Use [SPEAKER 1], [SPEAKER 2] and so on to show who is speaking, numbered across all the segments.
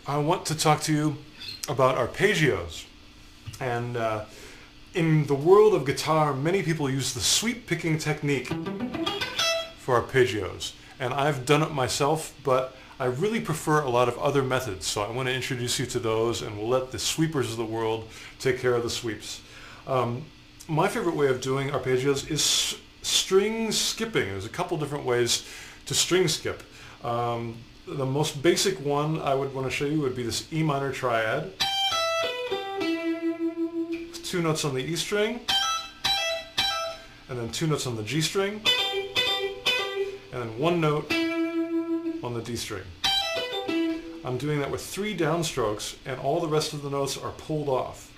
[SPEAKER 1] I want to talk to you about arpeggios. And in the world of guitar, many people use the sweep picking technique for arpeggios. And I've done it myself, but I really prefer a lot of other methods. So I want to introduce you to those, and we'll let the sweepers of the world take care of the sweeps. My favorite way of doing arpeggios is string skipping. There's a couple different ways to string skip. The most basic one I would want to show you would be this E minor triad. 2 notes on the E string, and then 2 notes on the G string, and then 1 note on the D string. I'm doing that with 3 downstrokes, and all the rest of the notes are pulled off.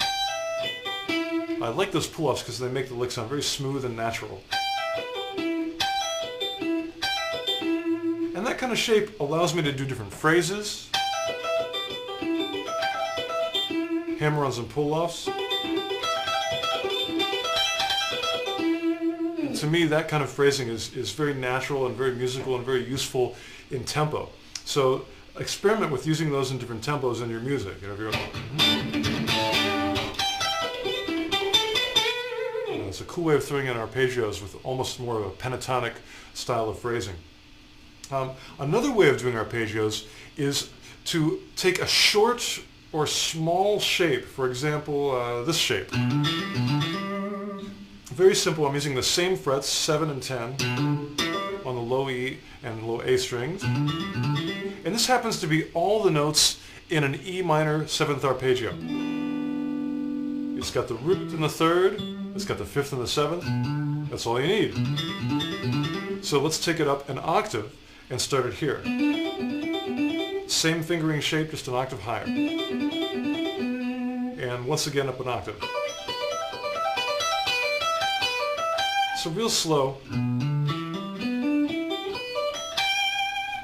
[SPEAKER 1] I like those pull-offs because they make the lick sound very smooth and natural. And that kind of shape allows me to do different phrases, hammer-ons and pull-offs. To me, that kind of phrasing is very natural and very musical and very useful in tempo. So experiment with using those in different tempos in your music. You know, if you're it's a cool way of throwing in arpeggios with almost more of a pentatonic style of phrasing. Another way of doing arpeggios is to take a short or small shape. For example, this shape. Very simple. I'm using the same frets, 7 and 10, on the low E and low A strings. And this happens to be all the notes in an E minor 7th arpeggio. It's got the root in the 3rd, it's got the 5th and the 7th. That's all you need. So let's take it up an octave and start it here. Same fingering shape, just an octave higher. And once again up an octave. So real slow.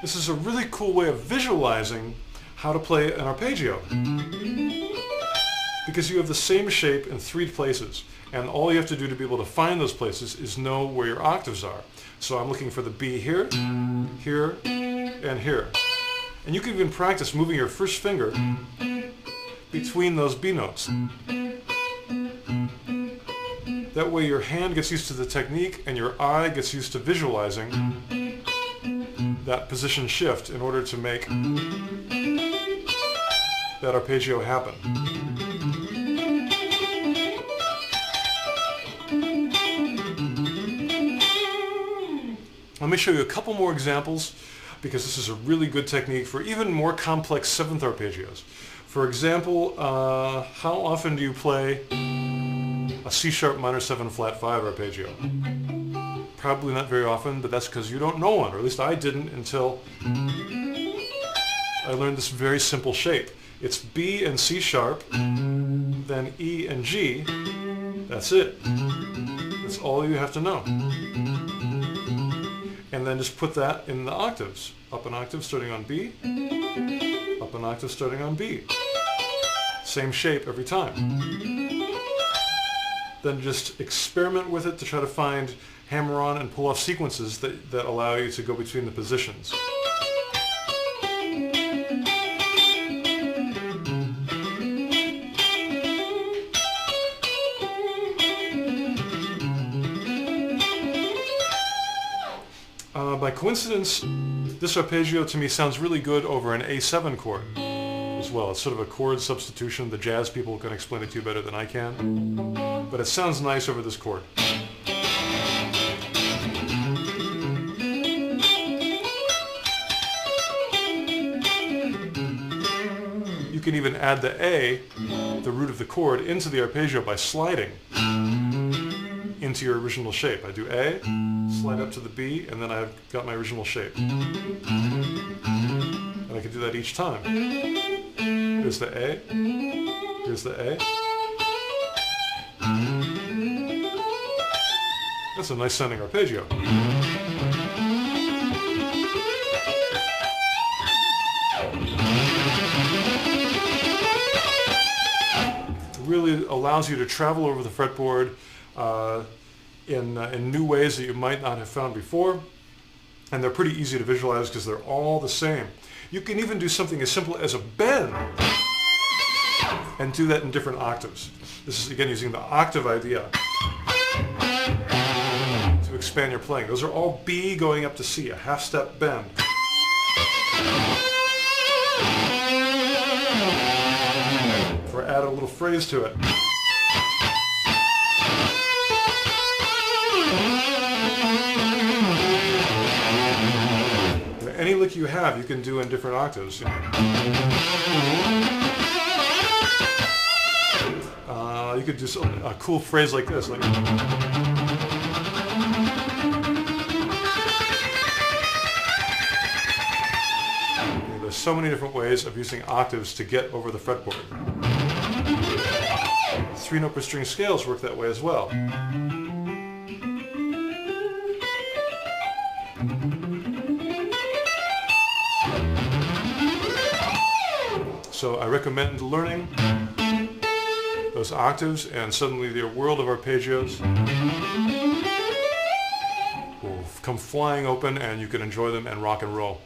[SPEAKER 1] This is a really cool way of visualizing how to play an arpeggio, because you have the same shape in 3 places, and all you have to do to be able to find those places is know where your octaves are. So I'm looking for the B here, here, and here. And you can even practice moving your first finger between those B notes. That way your hand gets used to the technique and your eye gets used to visualizing that position shift in order to make that arpeggio happen. Let me show you a couple more examples, because this is a really good technique for even more complex 7th arpeggios. For example, how often do you play a C sharp minor 7 flat 5 arpeggio? Probably not very often, but that's because you don't know one, or at least I didn't until I learned this very simple shape. It's B and C sharp, then E and G. That's it. That's all you have to know. And then just put that in the octaves. Up an octave starting on B, up an octave starting on B. Same shape every time. Then just experiment with it to try to find hammer-on and pull-off sequences that allow you to go between the positions. By coincidence, this arpeggio to me sounds really good over an A7 chord as well. It's sort of a chord substitution. The jazz people can explain it to you better than I can. But it sounds nice over this chord. You can even add the A, the root of the chord, into the arpeggio by sliding into your original shape. I do A, slide up to the B, and then I've got my original shape. And I can do that each time. Here's the A, here's the A. That's a nice sounding arpeggio. It really allows you to travel over the fretboard in new ways that you might not have found before. And they're pretty easy to visualize because they're all the same. You can even do something as simple as a bend and do that in different octaves. This is again using the octave idea to expand your playing. Those are all B going up to C, a half step bend. Or add a little phrase to it. Any lick you have, you can do in different octaves. You could do a cool phrase like this. Like, there's so many different ways of using octaves to get over the fretboard. 3-note per string scales work that way as well. So I recommend learning those octaves, and suddenly the world of arpeggios will come flying open and you can enjoy them and rock and roll.